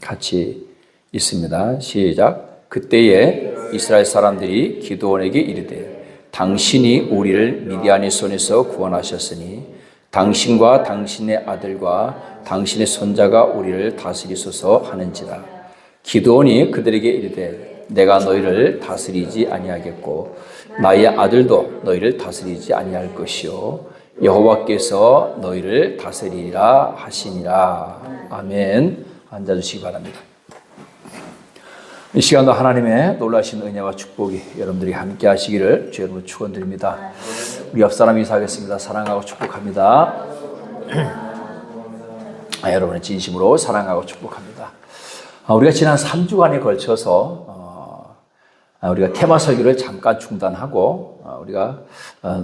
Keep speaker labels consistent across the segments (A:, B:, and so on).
A: 같이 있습니다. 시작. 그때에 이스라엘 사람들이 기드온에게 이르되 당신이 우리를 미디안의 손에서 구원하셨으니 당신과 당신의 아들과 당신의 손자가 우리를 다스리소서 하는지라. 기드온이 그들에게 이르되 내가 너희를 다스리지 아니하겠고 나의 아들도 너희를 다스리지 아니할 것이요 여호와께서 너희를 다스리리라 하시니라. 아멘. 앉아주시기 바랍니다. 이 시간도 하나님의 놀라신 은혜와 축복이 여러분들이 함께 하시기를 주의 이름으로 축원드립니다. 우리 옆 사람 인사하겠습니다. 사랑하고 축복합니다. 여러분의 진심으로 사랑하고 축복합니다. 우리가 지난 3주간에 걸쳐서 우리가 테마 설교를 잠깐 중단하고 우리가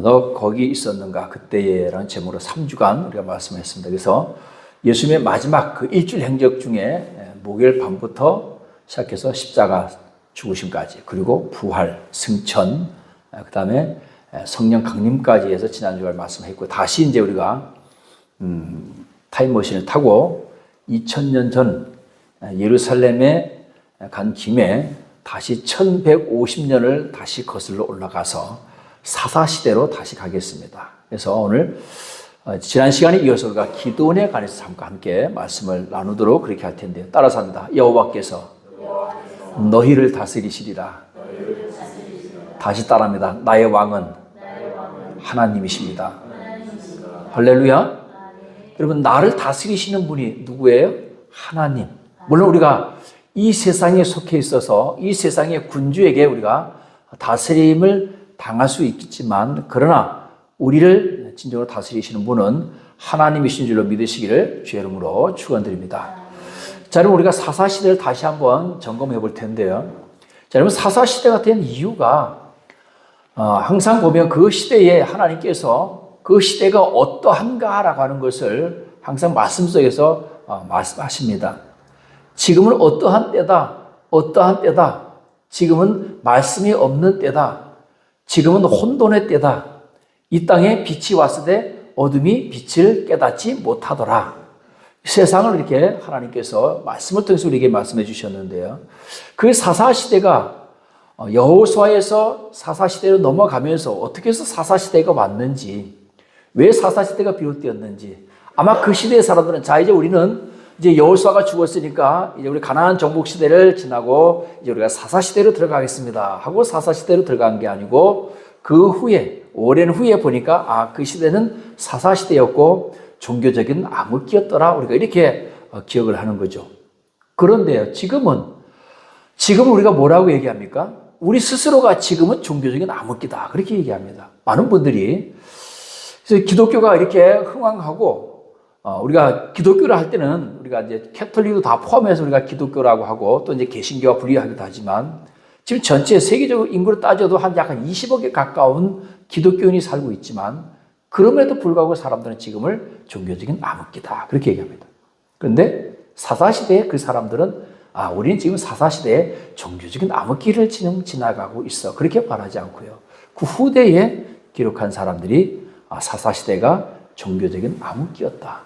A: 너 거기 있었는가 그때에라는 제목으로 3주간 우리가 말씀했습니다. 그래서 예수님의 마지막 그 일주일 행적 중에 목요일 밤부터 시작해서 십자가 죽으심까지 그리고 부활, 승천, 그 다음에 성령 강림까지 해서 지난주에 말씀했고 다시 이제 우리가 타임머신을 타고 2000년 전 예루살렘에 간 김에 다시 1150년을 다시 거슬러 올라가서 사사시대로 다시 가겠습니다. 그래서 오늘 지난 시간에 이어서 우리가 기드온에 관해서 잠깐 함께 말씀을 나누도록 그렇게 할 텐데요. 따라서 합니다. 여호와께서 너희를 다스리시리라. 다시 따라합니다. 나의 왕은 하나님이십니다. 할렐루야. 여러분 나를 다스리시는 분이 누구예요? 하나님. 물론 우리가 이 세상에 속해 있어서 이 세상의 군주에게 우리가 다스림을 당할 수 있겠지만 그러나 우리를 진정으로 다스리시는 분은 하나님이신 줄로 믿으시기를 주의 이름으로 축원드립니다. 자, 여러분 우리가 사사시대를 다시 한번 점검해 볼 텐데요. 자, 여러분 사사시대가 된 이유가 항상 보면 그 시대에 하나님께서 그 시대가 어떠한가라고 하는 것을 항상 말씀 속에서 말씀하십니다. 지금은 어떠한 때다, 어떠한 때다. 지금은 말씀이 없는 때다. 지금은 혼돈의 때다. 이 땅에 빛이 왔으되 어둠이 빛을 깨닫지 못하더라. 세상을 이렇게 하나님께서 말씀을 통해서 우리에게 말씀해 주셨는데요. 그 사사시대가 여호수아에서 사사시대로 넘어가면서 어떻게 해서 사사시대가 왔는지, 왜 사사시대가 비롯되었는지 아마 그 시대의 사람들은 자 이제 우리는 이제 여호수아가 죽었으니까 이제 우리 가나안 정복 시대를 지나고 이제 우리가 사사 시대로 들어가겠습니다 하고 사사 시대로 들어간 게 아니고 그 후에 오랜 후에 보니까 그 시대는 사사 시대였고 종교적인 암흑기였더라. 우리가 이렇게 기억을 하는 거죠. 그런데요, 지금은 우리가 뭐라고 얘기합니까? 우리 스스로가 지금은 종교적인 암흑기다. 그렇게 얘기합니다. 많은 분들이 그래서 기독교가 이렇게 흥왕하고 우리가 기독교를 할 때는 우리가 이제 캐톨릭도 다 포함해서 우리가 기독교라고 하고 또 이제 개신교와 분리하기도 하지만 지금 전체 세계적으로 인구로 따져도 한 약간 20억에 가까운 기독교인이 살고 있지만 그럼에도 불구하고 사람들은 지금을 종교적인 암흑기다. 그렇게 얘기합니다. 그런데 사사시대에 그 사람들은 우리는 지금 사사시대에 종교적인 암흑기를 지나가고 있어. 그렇게 말하지 않고요. 그 후대에 기록한 사람들이 사사시대가 종교적인 암흑기였다.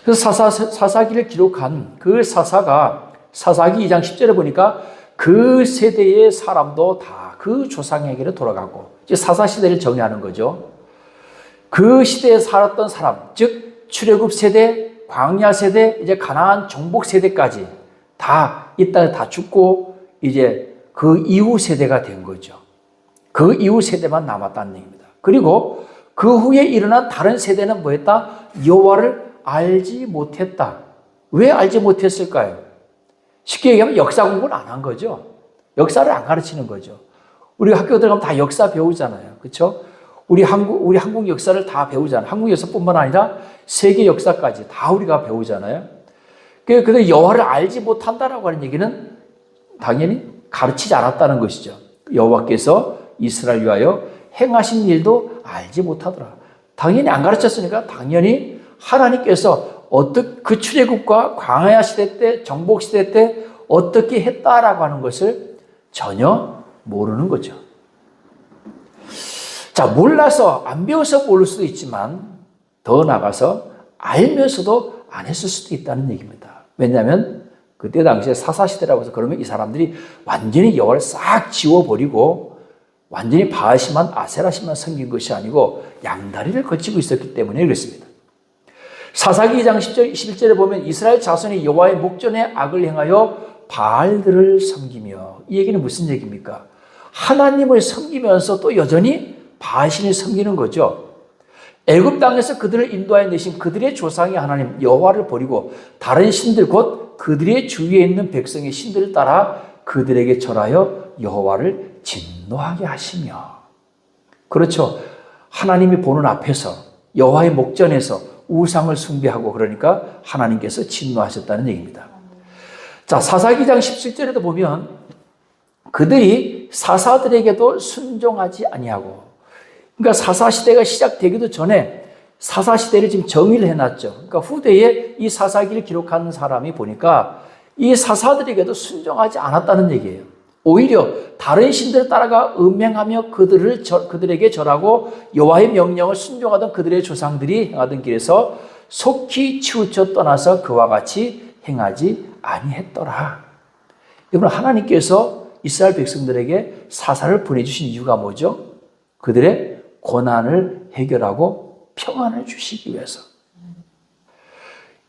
A: 그래서 사사기를 기록한 그 사사가 사사기 2장 10절에 보니까 그 세대의 사람도 다 그 조상에게로 돌아가고 이제 사사시대를 정의하는 거죠. 그 시대에 살았던 사람, 즉 출애굽 세대, 광야 세대, 이제 가나안 정복 세대까지 다 이 땅에 다 죽고 이제 그 이후 세대가 된 거죠. 그 이후 세대만 남았다는 얘기입니다. 그리고 그 후에 일어난 다른 세대는 뭐였다? 여호와를 알지 못했다. 왜 알지 못했을까요? 쉽게 얘기하면 역사 공부를 안 한 거죠. 역사를 안 가르치는 거죠. 우리 학교 들어가면 다 역사 배우잖아요. 그렇죠? 우리 한국 역사를 다 배우잖아요. 한국 역사뿐만 아니라 세계 역사까지 다 우리가 배우잖아요. 근데 여호와를 알지 못한다라고 하는 얘기는 당연히 가르치지 않았다는 것이죠. 여호와께서 이스라엘 위하여 행하신 일도 알지 못하더라. 당연히 안 가르쳤으니까 당연히 하나님께서 그 출애굽과 광야 시대 때, 정복 시대 때 어떻게 했다라고 하는 것을 전혀 모르는 거죠. 자, 몰라서 안 배워서 모를 수도 있지만 더 나아가서 알면서도 안 했을 수도 있다는 얘기입니다. 왜냐하면 그때 당시에 사사시대라고 해서 그러면 이 사람들이 완전히 여호와를 싹 지워버리고 완전히 바알신만 아세라신만 섬긴 것이 아니고 양다리를 거치고 있었기 때문에 그렇습니다. 사사기 2장 10절, 11절에 보면 이스라엘 자손이 여호와의 목전에 악을 행하여 바알들을 섬기며, 이 얘기는 무슨 얘기입니까? 하나님을 섬기면서 또 여전히 바알신을 섬기는 거죠. 애굽 땅에서 그들을 인도하여 내신 그들의 조상의 하나님 여호와를 버리고 다른 신들 곧 그들의 주위에 있는 백성의 신들을 따라 그들에게 절하여 여호와를 진노하게 하시며. 그렇죠. 하나님이 보는 앞에서 여호와의 목전에서 우상을 숭배하고 그러니까 하나님께서 진노하셨다는 얘기입니다. 자, 사사기장 17절에도 보면 그들이 사사들에게도 순종하지 아니하고, 그러니까 사사시대가 시작되기도 전에 사사시대를 지금 정의를 해놨죠. 그러니까 후대에 이 사사기를 기록하는 사람이 보니까 이 사사들에게도 순종하지 않았다는 얘기예요. 오히려 다른 신들을 따라가 음행하며 그들에게 절하고 여호와의 명령을 순종하던 그들의 조상들이 행하던 길에서 속히 치우쳐 떠나서 그와 같이 행하지 아니했더라. 여러분, 하나님께서 이스라엘 백성들에게 사사를 보내주신 이유가 뭐죠? 그들의 고난을 해결하고 평안을 주시기 위해서.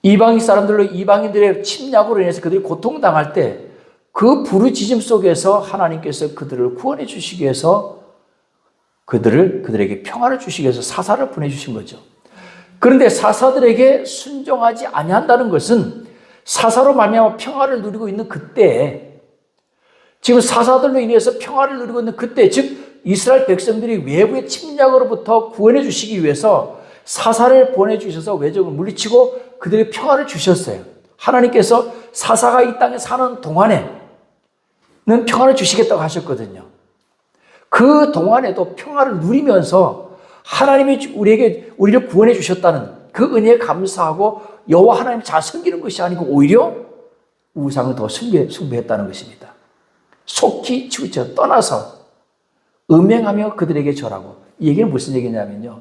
A: 이방인 사람들로 이방인들의 침략으로 인해서 그들이 고통당할 때 그 부르짖음 속에서 하나님께서 그들을 구원해 주시기 위해서 그들에게 평안을 주시기 위해서 사사를 보내주신 거죠. 그런데 사사들에게 순종하지 아니한다는 것은 사사로 말미암아 평화를 누리고 있는 그때에, 지금 사사들로 인해서 평화를 누리고 있는 그때, 즉 이스라엘 백성들이 외부의 침략으로부터 구원해 주시기 위해서 사사를 보내주셔서 외적을 물리치고 그들의 평화를 주셨어요. 하나님께서 사사가 이 땅에 사는 동안에는 평화를 주시겠다고 하셨거든요. 그 동안에도 평화를 누리면서 하나님이 우리를 구원해 주셨다는 그 은혜에 감사하고 여호와 하나님 잘 섬기는 것이 아니고 오히려 우상을 더 숭배했다는 것입니다. 속히 치우쳐 떠나서 음행하며 그들에게 절하고. 이 얘기는 무슨 얘기냐면요,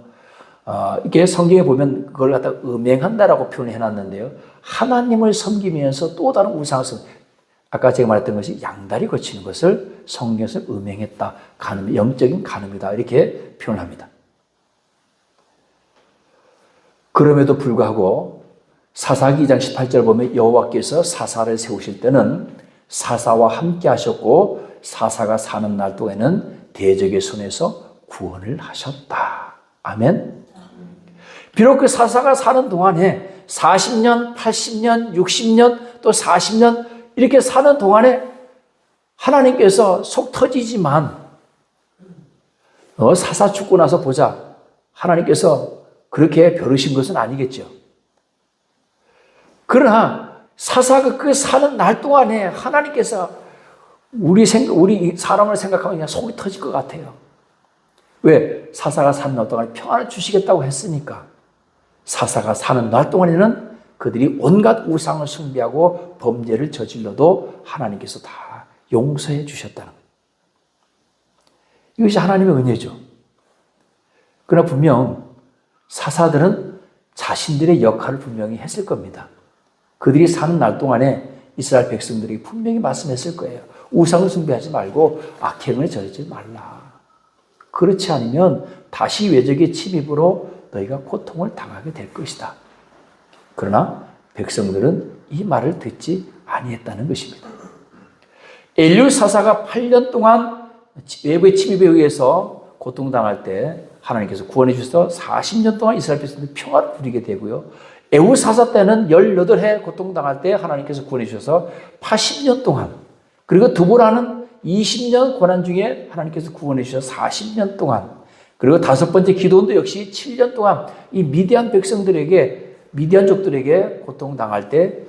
A: 이렇게 성경에 보면 그걸 갖다 음행한다라고 표현을 해놨는데요, 하나님을 섬기면서 또 다른 우상을 아까 제가 말했던 것이 양다리 거치는 것을 성경에서 음행했다, 간음, 영적인 간음이다 이렇게 표현합니다. 그럼에도 불구하고 사사기 2장 18절 보면 여호와께서 사사를 세우실 때는 사사와 함께 하셨고 사사가 사는 날 동안에는 대적의 손에서 구원을 하셨다. 아멘. 비록 그 사사가 사는 동안에 40년, 80년, 60년 또 40년 이렇게 사는 동안에 하나님께서 속 터지지만 사사 죽고 나서 보자, 하나님께서 그렇게 벼르신 것은 아니겠죠. 그러나 사사가 그 사는 날 동안에 하나님께서 우리 사람을 생각하면 그냥 속이 터질 것 같아요. 왜? 사사가 사는 날 동안에 평안을 주시겠다고 했으니까. 사사가 사는 날 동안에는 그들이 온갖 우상을 숭배하고 범죄를 저질러도 하나님께서 다 용서해 주셨다는 거예요. 이것이 하나님의 은혜죠. 그러나 분명 사사들은 자신들의 역할을 분명히 했을 겁니다. 그들이 사는 날 동안에 이스라엘 백성들이 분명히 말씀했을 거예요. 우상을 숭배하지 말고 악행을 저지르지 말라. 그렇지 않으면 다시 외적의 침입으로 너희가 고통을 당하게 될 것이다. 그러나 백성들은 이 말을 듣지 아니했다는 것입니다. 엘리 사사가 8년 동안 외부의 침입에 의해서 고통당할 때 하나님께서 구원해 주셔서 40년 동안 이스라엘 백성들이 평화를 누리게 되고요. 에우 사사 때는 18해 고통당할 때 하나님께서 구원해 주셔서 80년 동안, 그리고 드보라는 20년 고난 중에 하나님께서 구원해 주셔서 40년 동안, 그리고 다섯 번째 기도원도 역시 7년 동안 이 미디안 족들에게 고통당할 때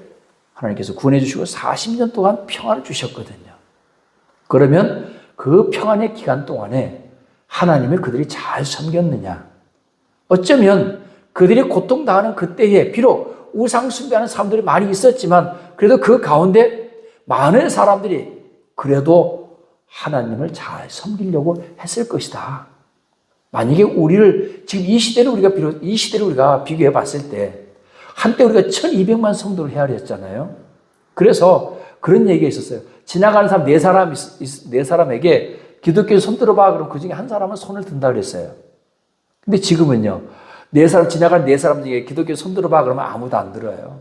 A: 하나님께서 구원해 주시고 40년 동안 평안을 주셨거든요. 그러면 그 평안의 기간 동안에 하나님을 그들이 잘 섬겼느냐? 어쩌면 그들이 고통당하는 그때에 비록 우상 숭배하는 사람들이 많이 있었지만 그래도 그 가운데 많은 사람들이 그래도 하나님을 잘 섬기려고 했을 것이다. 만약에 우리를 지금 이 시대를 우리가 비교해 봤을 때 한때 우리가 1200만 성도를 헤아렸잖아요. 그래서 그런 얘기가 있었어요. 지나가는 사람 네 사람에게 기독교에 손 들어봐. 그럼 그 중에 한 사람은 손을 든다 그랬어요. 근데 지금은요. 지나가는 네 사람 중에 기독교에 손 들어봐. 그러면 아무도 안 들어요.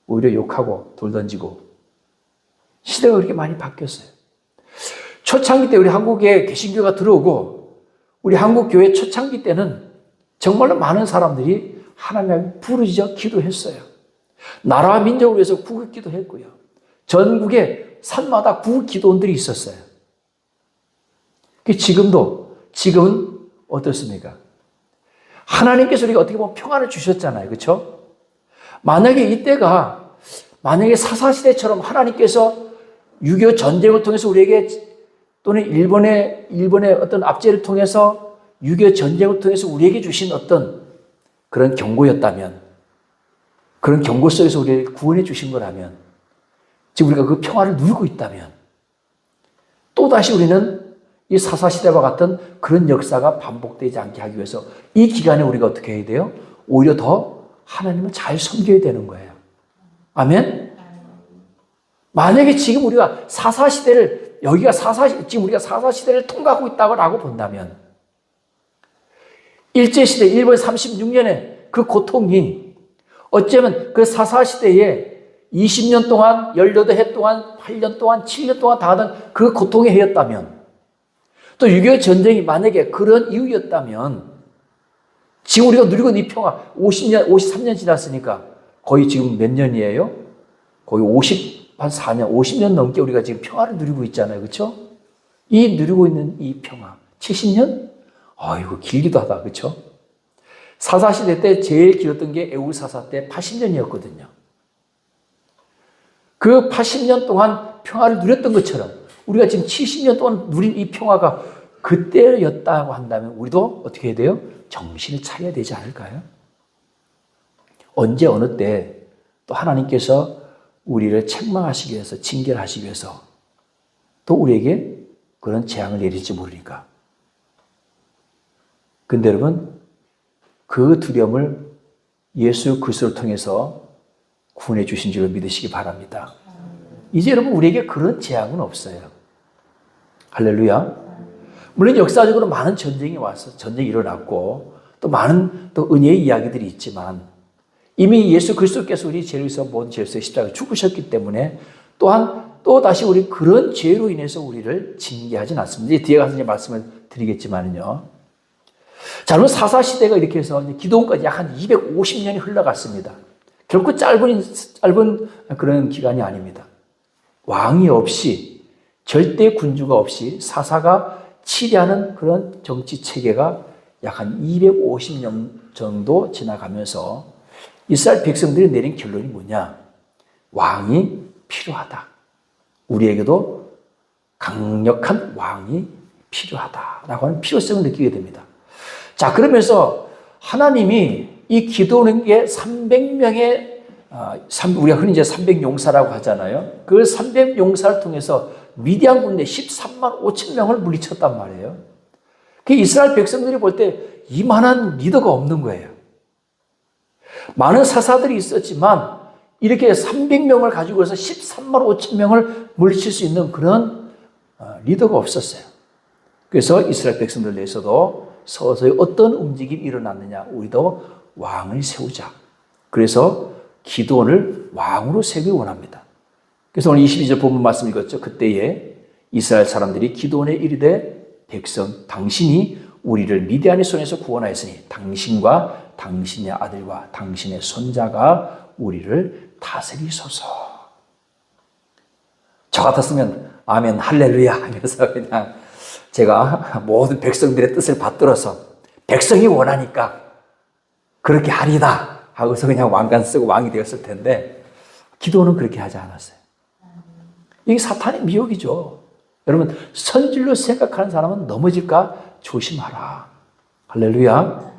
A: 오히려 욕하고 돌 던지고. 시대가 그렇게 많이 바뀌었어요. 초창기 때 우리 한국에 개신교가 들어오고 우리 한국 교회 초창기 때는 정말로 많은 사람들이 하나님 앞에 부르짖어 기도했어요. 나라와 민족을 위해서 구국 기도했고요. 전국에 산마다 구국 기도원들이 있었어요. 지금은 어떻습니까? 하나님께서 우리가 어떻게 보면 평안을 주셨잖아요. 그렇죠? 만약에 사사시대처럼 하나님께서 6.25 전쟁을 통해서 우리에게 또는 일본의 어떤 압제를 통해서 6.25 전쟁을 통해서 우리에게 주신 어떤 그런 경고였다면, 그런 경고 속에서 우리를 구원해 주신 거라면, 지금 우리가 그 평화를 누리고 있다면, 또다시 우리는 이 사사시대와 같은 그런 역사가 반복되지 않게 하기 위해서 이 기간에 우리가 어떻게 해야 돼요? 오히려 더 하나님을 잘 섬겨야 되는 거예요. 아멘? 만약에 지금 우리가 지금 우리가 사사시대를 통과하고 있다고 본다면, 일제시대, 일본 36년의 그 고통이 어쩌면 그 사사시대에 20년 동안, 18해 동안, 8년 동안, 7년 동안 당하던 그 고통의 해였다면, 또 6.25 전쟁이 만약에 그런 이유였다면, 지금 우리가 누리고 있는 이 평화, 53년 지났으니까 거의 지금 몇 년이에요? 거의 50년 넘게 우리가 지금 평화를 누리고 있잖아요. 그렇죠? 누리고 있는 이 평화. 70년? 아이고, 길기도 하다. 그렇죠? 사사시대 때 제일 길었던 게 애울사사 때 80년이었거든요. 그 80년 동안 평화를 누렸던 것처럼 우리가 지금 70년 동안 누린 이 평화가 그때였다고 한다면 우리도 어떻게 해야 돼요? 정신을 차려야 되지 않을까요? 언제 어느 때 또 하나님께서 우리를 책망하시기 위해서, 징계하시기 위해서 또 우리에게 그런 재앙을 내릴지 모르니까. 근데 여러분, 그 두려움을 예수 그리스도를 통해서 구원해 주신 줄을 믿으시기 바랍니다. 이제 여러분, 우리에게 그런 재앙은 없어요. 할렐루야. 물론 역사적으로 많은 전쟁이 일어났고 또 많은 또 은혜의 이야기들이 있지만 이미 예수 그리스도께서 우리 죄를 위해서 모든 죄를 위해서 십자가에 죽으셨기 때문에 또한 또 다시 우리 그런 죄로 인해서 우리를 징계하진 않습니다. 이제 뒤에 가서 이제 말씀을 드리겠지만요. 자, 그럼 사사시대가 이렇게 해서 기도원까지 약 한 250년이 흘러갔습니다. 결코 짧은 그런 기간이 아닙니다. 왕이 없이, 절대 군주가 없이 사사가 치리하는 그런 정치 체계가 약 한 250년 정도 지나가면서 이스라엘 백성들이 내린 결론이 뭐냐? 왕이 필요하다. 우리에게도 강력한 왕이 필요하다라고 하는 필요성을 느끼게 됩니다. 자, 그러면서 하나님이 이 기도원에게 300명의 우리가 흔히 이제 300용사라고 하잖아요. 그 300용사를 통해서 미디안 군대 13만 5천 명을 물리쳤단 말이에요. 그 이스라엘 백성들이 볼 때 이만한 리더가 없는 거예요. 많은 사사들이 있었지만 이렇게 300명을 가지고 해서 13만 5천 명을 물리칠 수 있는 그런 리더가 없었어요. 그래서 이스라엘 백성들 내에서도 서서히 어떤 움직임이 일어났느냐, 우리도 왕을 세우자. 그래서 기드온을 왕으로 세우기 원합니다. 그래서 오늘 22절 본문 말씀 읽었죠. 그때에 이스라엘 사람들이 기드온에 이르되 백성 당신이 우리를 미디안의 손에서 구원하였으니 당신과 당신의 아들과 당신의 손자가 우리를 다스리소서. 저 같았으면 아멘 할렐루야 하면서 그냥 제가 모든 백성들의 뜻을 받들어서 백성이 원하니까 그렇게 하리다 하고서 그냥 왕관 쓰고 왕이 되었을 텐데 기도는 그렇게 하지 않았어요. 이게 사탄의 미혹이죠. 여러분, 선질로 생각하는 사람은 넘어질까 조심하라. 할렐루야.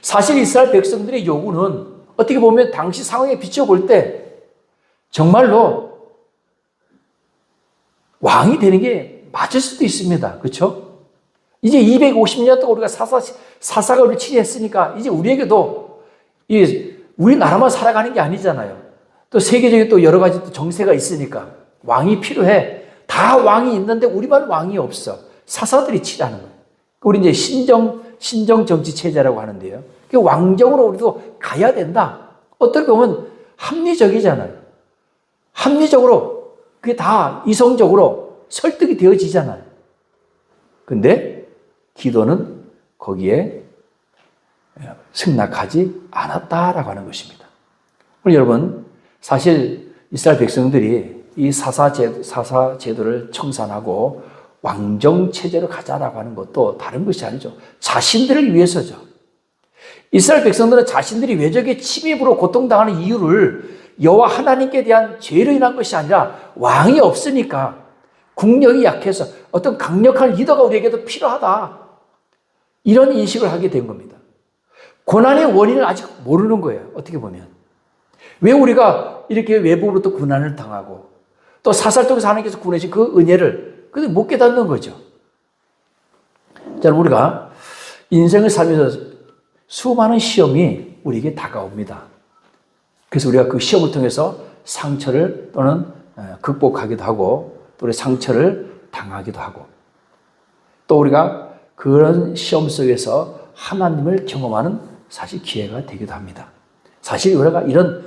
A: 사실 이스라엘 백성들의 요구는 어떻게 보면 당시 상황에 비춰볼 때 정말로 왕이 되는 게 맞을 수도 있습니다. 그렇죠? 이제 250년 동안 우리가 사사가 우리를 치리했으니까 이제 우리에게도 우리나라만 살아가는 게 아니잖아요. 또 세계적인 또 여러 가지 또 정세가 있으니까 왕이 필요해. 다 왕이 있는데 우리만 왕이 없어. 사사들이 치자는 거예요. 우리 이제 신정 정치 체제라고 하는데요. 왕정으로 우리도 가야 된다. 어떻게 보면 합리적이잖아요. 합리적으로 그게 다 이성적으로 설득이 되어지잖아요. 근데 기도는 거기에 승낙하지 않았다라고 하는 것입니다. 우리 여러분, 사실 이스라엘 백성들이 이 사사 제도를 청산하고 왕정 체제로 가자라고 하는 것도 다른 것이 아니죠. 자신들을 위해서죠. 이스라엘 백성들은 자신들이 외적의 침입으로 고통당하는 이유를 여호와 하나님께 대한 죄로 인한 것이 아니라 왕이 없으니까, 국력이 약해서 어떤 강력한 리더가 우리에게도 필요하다, 이런 인식을 하게 된 겁니다. 고난의 원인을 아직 모르는 거예요. 어떻게 보면 왜 우리가 이렇게 외부로부터 고난을 당하고 또 사살 속에서 하나님께서 구원하신 그 은혜를 못 깨닫는 거죠. 자, 우리가 인생을 살면서 수많은 시험이 우리에게 다가옵니다. 그래서 우리가 그 시험을 통해서 상처를 또는 극복하기도 하고, 또 우리 상처를 당하기도 하고, 또 우리가 그런 시험 속에서 하나님을 경험하는 사실 기회가 되기도 합니다. 사실 우리가 이런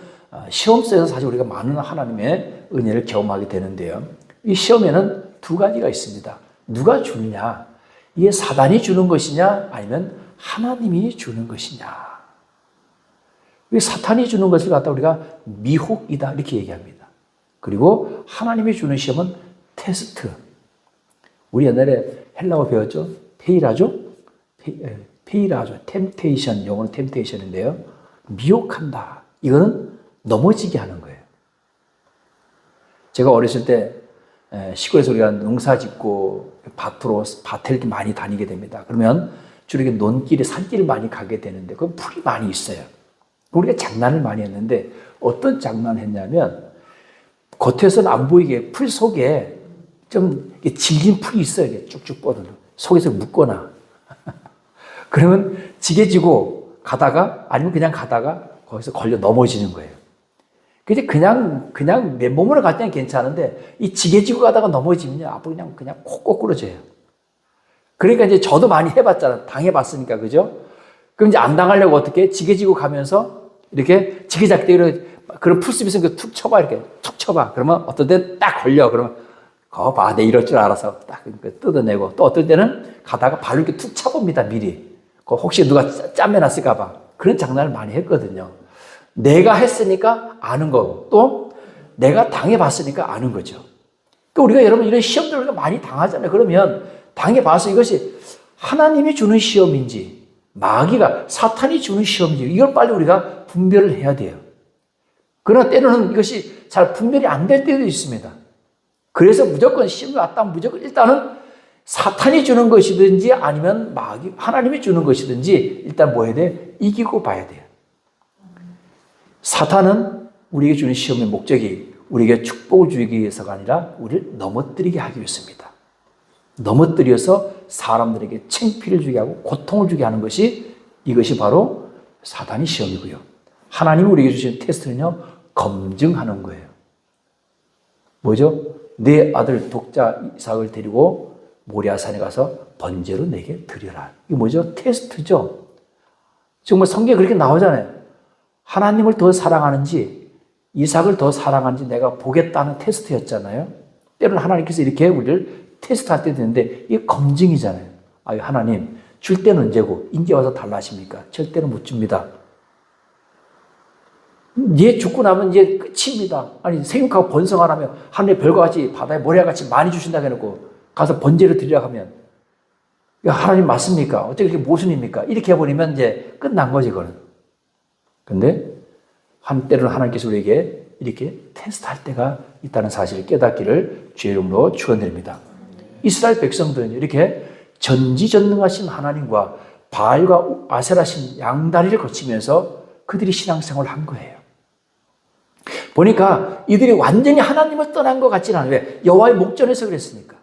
A: 시험 속에서 사실 우리가 많은 하나님의 은혜를 경험하게 되는데요. 이 시험에는 두 가지가 있습니다. 누가 주느냐? 이게 사단이 주는 것이냐, 아니면 하나님이 주는 것이냐. 사탄이 주는 것을 갖다 우리가 미혹이다 이렇게 얘기합니다. 그리고 하나님이 주는 시험은 테스트. 우리 옛날에 헬라어 배웠죠? 페이라죠. 템테이션, 영어는 템테이션인데요. 미혹한다. 이거는 넘어지게 하는 거예요. 제가 어렸을 때 시골에서 우리가 농사 짓고 밭을 많이 다니게 됩니다. 그러면 주로 이렇게 논길에 산길을 많이 가게 되는데 그 풀이 많이 있어요. 우리가 장난을 많이 했는데 어떤 장난을 했냐면, 겉에서는 안 보이게 풀 속에 좀 질긴 풀이 있어요. 이게 쭉쭉 뻗어서 속에서 묶거나. 그러면 지게지고 가다가, 아니면 그냥 가다가 거기서 걸려 넘어지는 거예요. 근데 그냥 맨몸으로 갈 때는 괜찮은데 이 지게지고 가다가 넘어지면요, 앞으로 그냥 콕 꼬꾸러져요. 그러니까 이제 저도 많이 해봤잖아요. 당해봤으니까, 그죠? 그럼 이제 안 당하려고 어떻게 지게지고 가면서 이렇게 지게작대기로 그런 풀숲이 있으니까 툭 쳐봐, 이렇게 툭 쳐봐. 그러면 어떤 때는 딱 걸려. 그러면 거 봐, 내 이럴 줄 알아서 딱 뜯어내고, 또 어떤 때는 가다가 발로 이렇게 툭 쳐봅니다, 미리. 혹시 누가 짬매놨을까봐. 그런 장난을 많이 했거든요. 내가 했으니까 아는 거고, 또 내가 당해봤으니까 아는 거죠. 그러니까 우리가 여러분 이런 시험들 우리가 많이 당하잖아요. 그러면 당해봐서 이것이 하나님이 주는 시험인지 마귀가, 사탄이 주는 시험인지 이걸 빨리 우리가 분별을 해야 돼요. 그러나 때로는 이것이 잘 분별이 안 될 때도 있습니다. 그래서 무조건 시험이 왔다면 무조건 일단은 사탄이 주는 것이든지 아니면 마귀, 하나님이 주는 것이든지 일단 뭐 해야 돼? 이기고 봐야 돼요. 사탄은 우리에게 주는 시험의 목적이 우리에게 축복을 주기 위해서가 아니라 우리를 넘어뜨리게 하기 위해서입니다. 넘어뜨려서 사람들에게 창피를 주게 하고 고통을 주게 하는 것이, 이것이 바로 사탄의 시험이고요. 하나님이 우리에게 주신 테스트는요, 검증하는 거예요. 뭐죠? 내 아들 독자 이삭을 데리고 모리아산에 가서 번제로 내게 드려라. 이게 뭐죠? 테스트죠. 정말 성경에 그렇게 나오잖아요. 하나님을 더 사랑하는지 이삭을 더 사랑하는지 내가 보겠다는 테스트였잖아요. 때로는 하나님께서 이렇게 우리를 테스트할 때도 있는데 이게 검증이잖아요. 아유, 하나님 줄 때는 언제고 이제 와서 달라 하십니까? 절대로 못 줍니다. 얘 죽고 나면 이제 끝입니다. 아니, 생육하고 번성 안 하면 하늘의 별과 같이 바다의 모래와 같이 많이 주신다고 해놓고 가서 번제를 드리라고 하면, 하나님 맞습니까? 어떻게 그렇게 모순입니까? 이렇게 해버리면 이제 끝난 거지, 그거는. 근데 한때로는 하나님께서 우리에게 이렇게 테스트할 때가 있다는 사실을 깨닫기를 주의 이름으로 축원드립니다. 이스라엘 백성들은 이렇게 전지전능하신 하나님과 바알과 아세라신 양다리를 거치면서 그들이 신앙생활을 한 거예요. 보니까 이들이 완전히 하나님을 떠난 것 같지는 않아요. 왜? 여호와의 목전에서 그랬으니까.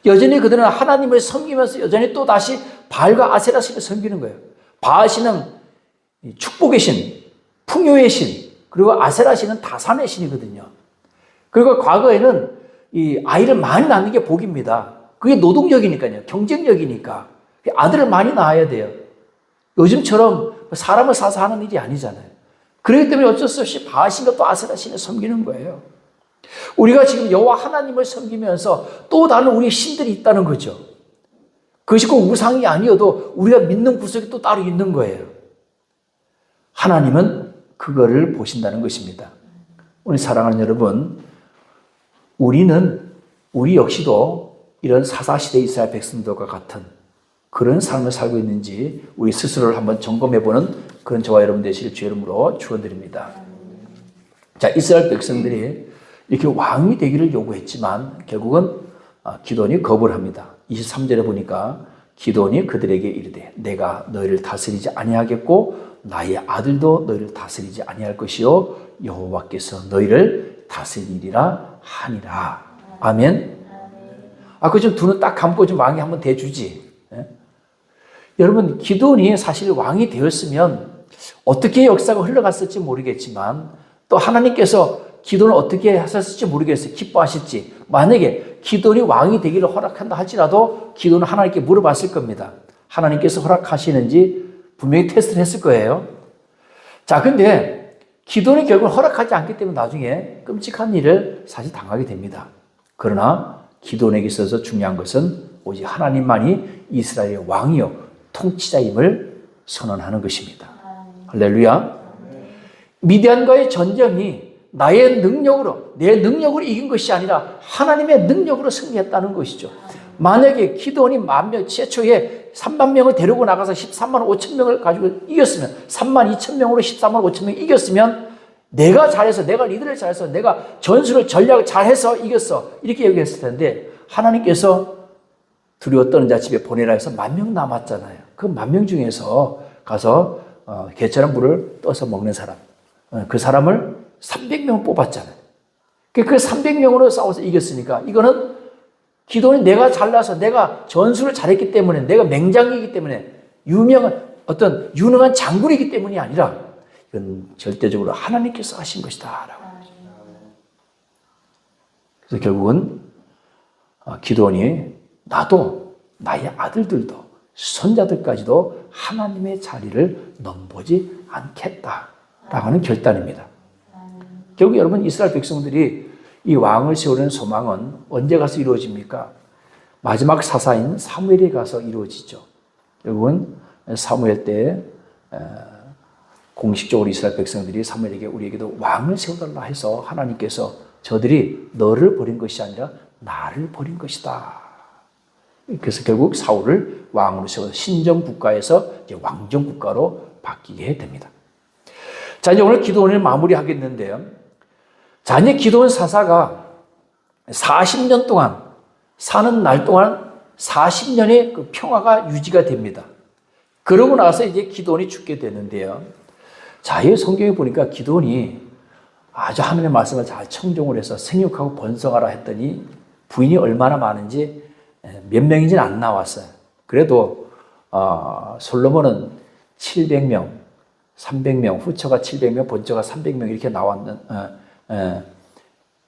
A: 여전히 그들은 하나님을 섬기면서 여전히 또 다시 바알과 아세라 신을 섬기는 거예요. 바알 신은 축복의 신, 풍요의 신, 그리고 아세라 신은 다산의 신이거든요. 그리고 과거에는 이 아이를 많이 낳는 게 복입니다. 그게 노동력이니까요. 경쟁력이니까. 아들을 많이 낳아야 돼요. 요즘처럼 사람을 사서 하는 일이 아니잖아요. 그렇기 때문에 어쩔 수 없이 바하신과 또 아세라 신을 섬기는 거예요. 우리가 지금 여호와 하나님을 섬기면서 또 다른 우리 신들이 있다는 거죠. 그것이 꼭 우상이 아니어도 우리가 믿는 구석이 또 따로 있는 거예요. 하나님은 그거를 보신다는 것입니다. 우리 사랑하는 여러분, 우리 역시도 이런 사사시대 이스라엘 백성들과 같은 그런 삶을 살고 있는지 우리 스스로를 한번 점검해보는 그런 저와 여러분 되시길 주의 이름으로 축원드립니다. 자, 이스라엘 백성들이 이렇게 왕이 되기를 요구했지만 결국은 기드온이 거부를 합니다. 23절에 보니까 기드온이 그들에게 이르되 내가 너희를 다스리지 아니하겠고 나의 아들도 너희를 다스리지 아니할 것이요 여호와께서 너희를 다스리리라 하니라. 아멘. 그 좀 두 눈 딱 감고 좀 왕이 한번 대주지. 예? 여러분, 기드온이 사실 왕이 되었으면 어떻게 역사가 흘러갔을지 모르겠지만 또 하나님께서 기드온을 어떻게 하셨을지 모르겠어요. 기뻐하실지. 만약에 기드온이 왕이 되기를 허락한다 할지라도 기드온은 하나님께 물어봤을 겁니다. 하나님께서 허락하시는지 분명히 테스트를 했을 거예요. 자, 근데 기드온이 결국 허락하지 않기 때문에 나중에 끔찍한 일을 사실 당하게 됩니다. 그러나 기드온에게 있어서 중요한 것은 오직 하나님만이 이스라엘의 왕이요 통치자임을 선언하는 것입니다. 할렐루야. 미디안과의 전쟁이 나의 능력으로, 내 능력으로 이긴 것이 아니라 하나님의 능력으로 승리했다는 것이죠. 만약에 기드온이 최초에 3만 명을 데리고 나가서 13만 5천 명을 가지고 이겼으면, 3만 2천 명으로 13만 5천 명 이겼으면 내가 잘해서, 내가 리더를 잘해서, 내가 전술을 전략을 잘해서 이겼어, 이렇게 얘기했을 텐데 하나님께서 두려워 떠는 자 집에 보내라 해서 10,000명 남았잖아요. 그 10,000명 중에서 가서 개처럼 물을 떠서 먹는 사람, 그 사람을 300명 뽑았잖아요. 그 300명으로 싸워서 이겼으니까 이거는 기도는 내가 잘나서 내가 전술을 잘했기 때문에, 내가 맹장이기 때문에, 유명한 어떤 유능한 장군이기 때문이 아니라 이건 절대적으로 하나님께서 하신 것이다 라고. 그래서 결국은 기드온이 나도 나의 아들들도 손자들까지도 하나님의 자리를 넘보지 않겠다라고 하는 결단입니다. 결국 여러분, 이스라엘 백성들이 이 왕을 세우는 소망은 언제 가서 이루어집니까? 마지막 사사인 사무엘에 가서 이루어지죠. 결국은 사무엘 때 공식적으로 이스라엘 백성들이 사무엘에게 우리에게도 왕을 세워달라 해서 하나님께서 저들이 너를 버린 것이 아니라 나를 버린 것이다. 그래서 결국 사울을 왕으로 세워서 신정 국가에서 이제 왕정 국가로 바뀌게 됩니다. 자, 이제 오늘 기도원을 마무리하겠는데요. 자, 이제 기도원 사사가 40년 동안 사는 날 동안 40년의 그 평화가 유지가 됩니다. 그러고 나서 이제 기도원이 죽게 되는데요. 자, 이 성경에 보니까 기도원이 아주 하나님의 말씀을 잘 청종을 해서 생육하고 번성하라 했더니 부인이 얼마나 많은지 몇 명인지는 안 나왔어요. 그래도 솔로몬은 700명, 300명, 후처가 700명, 본처가 300명 이렇게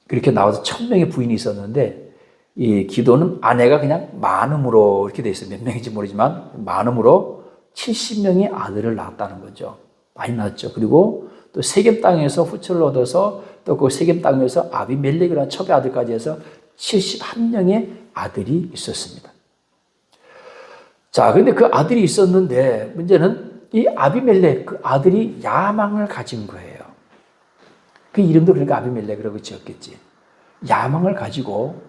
A: 그렇게 나와서 1000명의 부인이 있었는데 이 기도는 아내가 그냥 많음으로 이렇게 돼 있어요. 몇 명인지 모르지만 많음으로 70명의 아들을 낳았다는 거죠. 많이 낳았죠. 그리고 또 세겜 땅에서 후처를 얻어서 또 그 세겜 땅에서 아비멜렉이라는 첩의 아들까지 해서 71명의 아들이 있었습니다. 자, 근데 그 아들이 있었는데 문제는 이 아비멜렉 그 아들이 야망을 가진 거예요. 그 이름도 그러니까 아비멜렉이라고 지었겠지. 야망을 가지고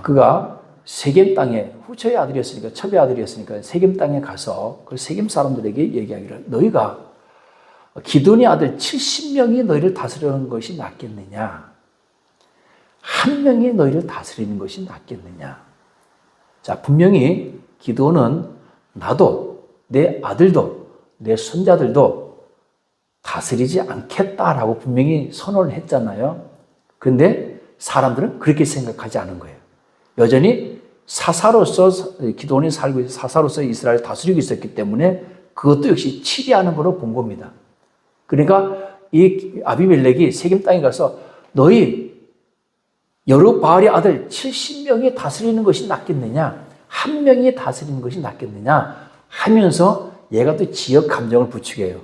A: 그가 세겜 땅에 후처의 아들이었으니까, 첩의 아들이었으니까 세겜 땅에 가서 그 세겜 사람들에게 얘기하기를 너희가 기드온의 아들 70명이 너희를 다스리는 것이 낫겠느냐, 한 명이 너희를 다스리는 것이 낫겠느냐. 자, 분명히 기드온은 나도 내 아들도 내 손자들도 다스리지 않겠다라고 분명히 선언을 했잖아요. 그런데 사람들은 그렇게 생각하지 않은 거예요. 여전히 사사로서 기드온이 살고 있어 사사로서 이스라엘을 다스리고 있었기 때문에 그것도 역시 치리하는 걸로 본 겁니다. 그러니까 이 아비멜렉이 세겜 땅에 가서 너희 여루바알의 아들 70명이 다스리는 것이 낫겠느냐, 한 명이 다스리는 것이 낫겠느냐 하면서 얘가 또 지역 감정을 부추겨요.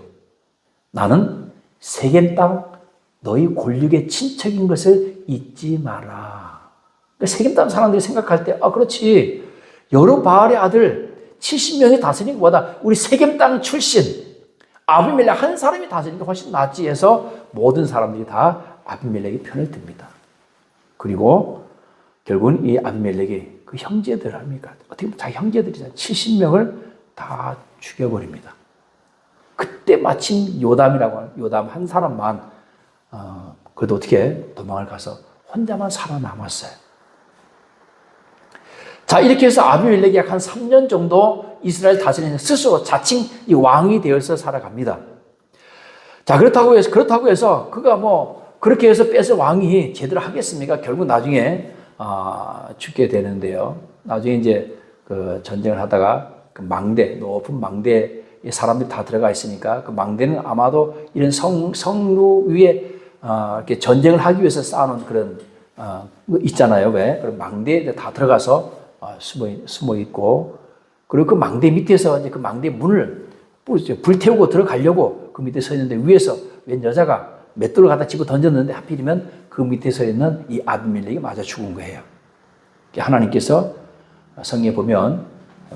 A: 나는 세겜 땅 너희 골육의 친척인 것을 잊지 마라. 그러니까 세겜 땅 사람들이 생각할 때, 그렇지, 여루바알의 아들 70명이 다스리는 것보다 우리 세겜 땅 출신 아비멜렉 한 사람이 다스리는 게 훨씬 낫지 해서 모든 사람들이 다 아비멜렉의 편을 듭니다. 그리고 결국은 이 아비멜렉이 그 형제들 아닙니까? 어떻게 보면 자기 형제들이잖아요. 70명을 다 죽여버립니다. 그때 마침 요담이라고 하는 요담 한 사람만 그래도 어떻게 도망을 가서 혼자만 살아남았어요. 자, 이렇게 해서 아비멜렉이 약 한 3년 정도 이스라엘 다스리는 스스로 자칭 이 왕이 되어서 살아갑니다. 자, 그렇다고 해서 그가 뭐 그렇게 해서 뺏어 왕이 제대로 하겠습니까? 결국 나중에 죽게 되는데요. 나중에 이제 그 전쟁을 하다가 그 망대, 높은 망대에 사람들이 다 들어가 있으니까 그 망대는 아마도 이런 성루 위에 이렇게 전쟁을 하기 위해서 쌓아놓은 그런 있잖아요. 왜? 그런 망대에 다 들어가서 숨어 있고, 그리고 그 망대 밑에서 이제 그 망대 문을 불태우고 들어가려고 그 밑에 서 있는데 위에서 웬 여자가 맷돌을 갖다 집어 던졌는데 하필이면 그 밑에 서 있는 이 아비멜렉이 맞아 죽은 거예요. 하나님께서 성경에 보면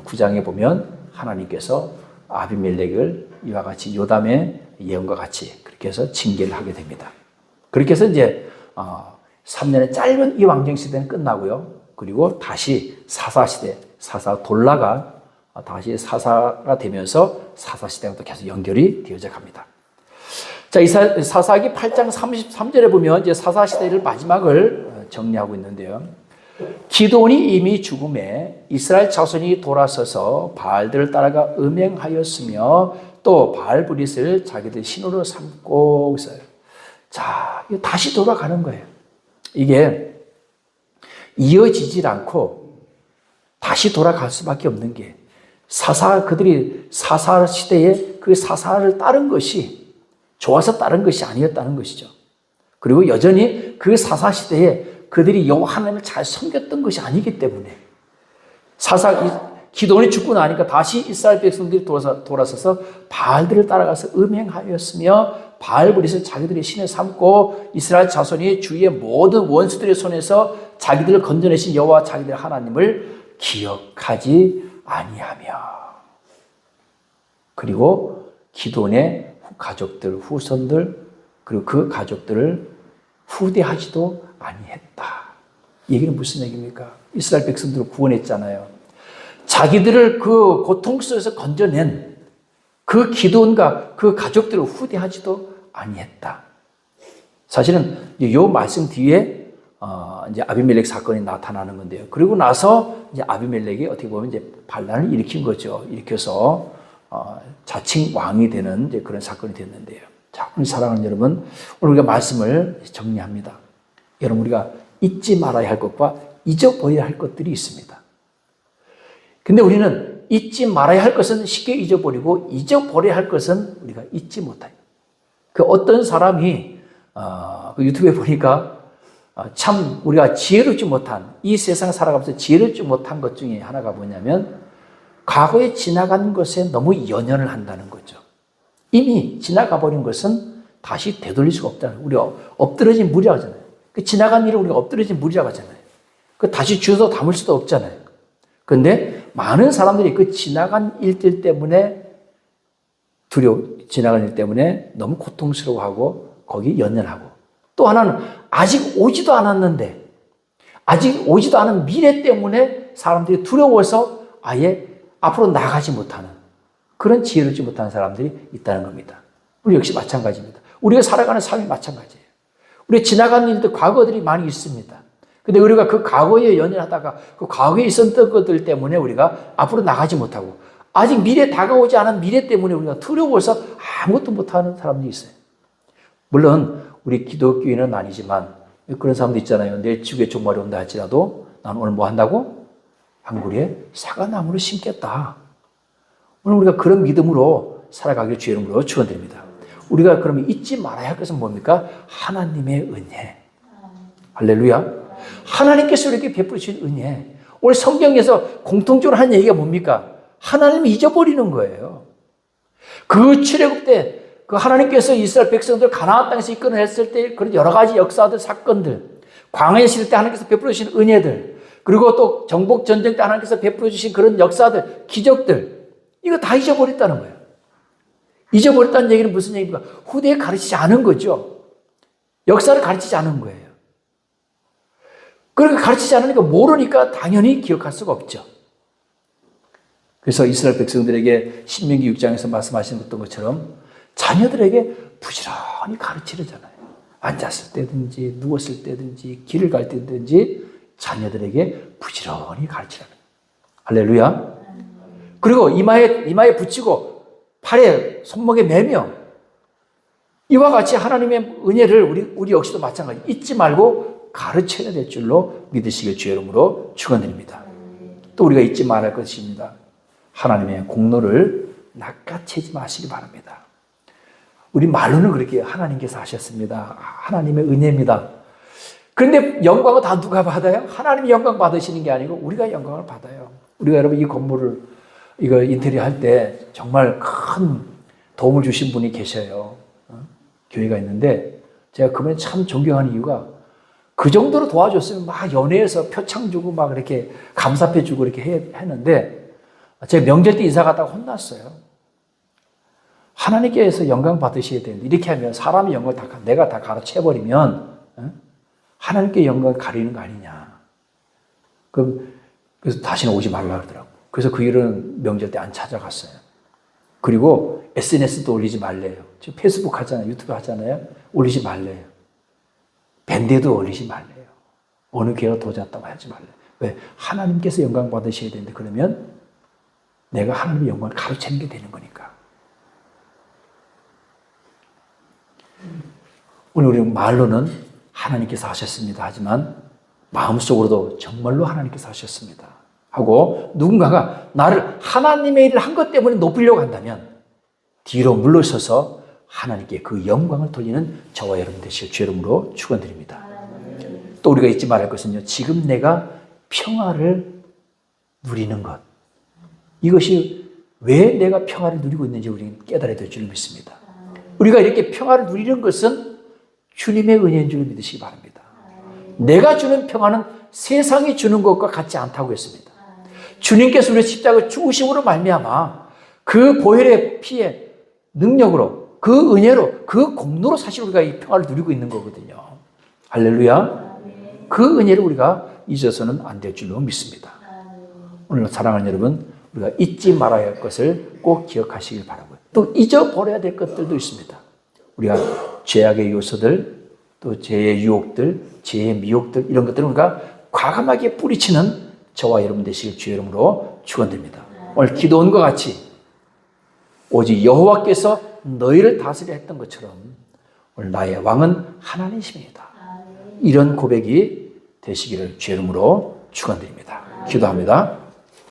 A: 9장에 보면 하나님께서 아비멜렉을 이와 같이 요담의 예언과 같이 그렇게 해서 징계를 하게 됩니다. 그렇게 해서 이제 3년의 짧은 이 왕정 시대는 끝나고요. 그리고 다시 사사시대, 돌라가 다시 사사가 되면서 사사시대가 또 계속 연결이 되어져 갑니다. 자, 이 사사기 8장 33절에 보면 이제 사사시대를 마지막을 정리하고 있는데요. 기드온이 이미 죽음에 이스라엘 자손이 돌아서서 바알들을 따라가 음행하였으며 또 바알 브릿을 자기들 신으로 삼고 있어요. 자, 다시 돌아가는 거예요. 이게 이어지질 않고 다시 돌아갈 수밖에 없는 게 그들이 사사 시대에 그 사사를 따른 것이 좋아서 따른 것이 아니었다는 것이죠. 그리고 여전히 그 사사 시대에 그들이 여호와 하나님을 잘 섬겼던 것이 아니기 때문에 기드온이 죽고 나니까 다시 이스라엘 백성들이 돌아서서 바알들을 따라가서 음행하였으며 바알 브릿을 자기들의 신에 삼고 이스라엘 자손이 주위의 모든 원수들의 손에서 자기들을 건져내신 여호와 자기들 하나님을 기억하지 아니하며, 그리고 기드온의 가족들, 후손들, 그리고 그 가족들을 후대하지도 아니했다. 이 얘기는 무슨 얘기입니까? 이스라엘 백성들을 구원했잖아요. 자기들을 그 고통 속에서 건져낸 그 기드온과 그 가족들을 후대하지도 아니했다. 사실은 이 말씀 뒤에 이제 아비멜렉 사건이 나타나는 건데요. 그리고 나서 이제 아비멜렉이 어떻게 보면 이제 반란을 일으킨 거죠. 일으켜서 자칭 왕이 되는 이제 그런 사건이 됐는데요. 자, 우리 사랑하는 여러분, 오늘 우리가 말씀을 정리합니다. 여러분, 우리가 잊지 말아야 할 것과 잊어버려야 할 것들이 있습니다. 근데 우리는 잊지 말아야 할 것은 쉽게 잊어버리고 잊어버려야 할 것은 우리가 잊지 못해요. 그 어떤 사람이 그 유튜브에 보니까 참 우리가 지혜롭지 못한, 이 세상 살아가면서 지혜롭지 못한 것 중에 하나가 뭐냐면 과거에 지나간 것에 너무 연연을 한다는 거죠. 이미 지나가 버린 것은 다시 되돌릴 수가 없잖아요. 우리가 엎드러진 물이라고 하잖아요. 그 지나간 일을 우리가 엎드러진 물이라고 하잖아요. 그 다시 주워서 담을 수도 없잖아요. 그런데 많은 사람들이 그 지나간 일들 때문에 지나간 일 때문에 너무 고통스러워하고 거기에 연연하고, 또 하나는 아직 오지도 않았는데 아직 오지도 않은 미래 때문에 사람들이 두려워서 아예 앞으로 나가지 못하는 그런 지혜롭지 못한 사람들이 있다는 겁니다. 우리 역시 마찬가지입니다. 우리가 살아가는 삶이 마찬가지예요. 우리 지나간 일들, 과거들이 많이 있습니다. 근데 우리가 그 과거에 연연하다가 그 과거에 있었던 것들 때문에 우리가 앞으로 나가지 못하고 아직 미래 다가오지 않은 미래 때문에 우리가 두려워서 아무것도 못하는 사람들이 있어요. 물론 우리 기독교인은 아니지만 그런 사람도 있잖아요. 내일 지구에 종말이 온다 할지라도 난 오늘 뭐 한다고? 한구리에 사과나무를 심겠다. 오늘 우리가 그런 믿음으로 살아가기를 주의 이름으로 축원드립니다. 우리가 그러면 잊지 말아야 할 것은 뭡니까? 하나님의 은혜. 할렐루야. 하나님께서 우리에게 베푸신 은혜. 오늘 성경에서 공통적으로 하는 얘기가 뭡니까? 하나님이 잊어버리는 거예요. 그 출애굽 때 그 하나님께서 이스라엘 백성들 가나안 땅에서 이끌어냈을 때 그런 여러 가지 역사들, 사건들, 광야에 있을 때 하나님께서 베풀어 주신 은혜들, 그리고 또 정복 전쟁 때 하나님께서 베풀어 주신 그런 역사들, 기적들, 이거 다 잊어버렸다는 거예요. 잊어버렸다는 얘기는 무슨 얘기입니까? 후대에 가르치지 않은 거죠. 역사를 가르치지 않은 거예요. 그러니까 가르치지 않으니까 모르니까 당연히 기억할 수가 없죠. 그래서 이스라엘 백성들에게 신명기 6장에서 말씀하신 것처럼 자녀들에게 부지런히 가르치려잖아요. 앉았을 때든지 누웠을 때든지 길을 갈 때든지 자녀들에게 부지런히 가르치라는 거예요. 할렐루야. 그리고 이마에 붙이고 팔에 손목에 매며 이와 같이 하나님의 은혜를 우리 역시도 마찬가지 잊지 말고 가르쳐야 될 줄로 믿으시길 주의 이름으로 축원드립니다. 또 우리가 잊지 말할 것입니다. 하나님의 공로를 낚아채지 마시기 바랍니다. 우리 말로는 그렇게 하나님께서 하셨습니다. 하나님의 은혜입니다. 그런데 영광은 다 누가 받아요? 하나님이 영광 받으시는 게 아니고 우리가 영광을 받아요. 우리가 여러분 이 건물을 이거 인테리어 할 때 정말 큰 도움을 주신 분이 계셔요. 교회가 있는데 제가 그분을 참 존경하는 이유가 그 정도로 도와줬으면 막 연회에서 표창 주고 막 이렇게 감사패 주고 이렇게 했는데 제가 명절 때 인사 갔다가 혼났어요. 하나님께서 영광 받으셔야 되는데 이렇게 하면 사람의 영광을 내가 다 가로채버리면 하나님께 영광을 가리는 거 아니냐. 그래서 다시는 오지 말라 그러더라고. 그래서 그 일은 명절 때 안 찾아갔어요. 그리고 SNS도 올리지 말래요. 지금 페이스북 하잖아요. 유튜브 하잖아요. 올리지 말래요. 밴드에도 올리지 말래요. 어느 교회가 도졌다고 하지 말래요. 왜? 하나님께서 영광 받으셔야 되는데 그러면 내가 하나님의 영광을 가로채는 게 되는 거니까. 오늘 우리 말로는 하나님께서 하셨습니다. 하지만 마음속으로도 정말로 하나님께서 하셨습니다. 하고 누군가가 나를 하나님의 일을 한 것 때문에 높이려고 한다면 뒤로 물러서서 하나님께 그 영광을 돌리는 저와 여러분 되시길 주의 이름으로 축원드립니다. 또 우리가 잊지 말할 것은요. 지금 내가 평화를 누리는 것. 이것이 왜 내가 평화를 누리고 있는지 우리는 깨달아야 될 줄 믿습니다. 우리가 이렇게 평화를 누리는 것은 주님의 은혜인 줄 믿으시기 바랍니다. 내가 주는 평화는 세상이 주는 것과 같지 않다고 했습니다. 주님께서 우리 십자가 죽으심으로 말미암아 그 보혈의 피의 능력으로 그 은혜로 그 공로로 사실 우리가 이 평화를 누리고 있는 거거든요. 할렐루야. 그 은혜를 우리가 잊어서는 안 될 줄로 믿습니다. 오늘 사랑하는 여러분, 우리가 잊지 말아야 할 것을 꼭 기억하시길 바라고요. 또 잊어버려야 될 것들도 있습니다. 우리가 죄악의 요소들, 또 죄의 유혹들, 죄의 미혹들 이런 것들을 우리가 과감하게 뿌리치는 저와 여러분 되시길 주의 이름으로 축원드립니다. 오늘 기도원과 같이 오직 여호와께서 너희를 다스리라 했던 것처럼 오늘 나의 왕은 하나님이십니다. 이런 고백이 되시기를 주의 이름으로 축원드립니다. 기도합니다.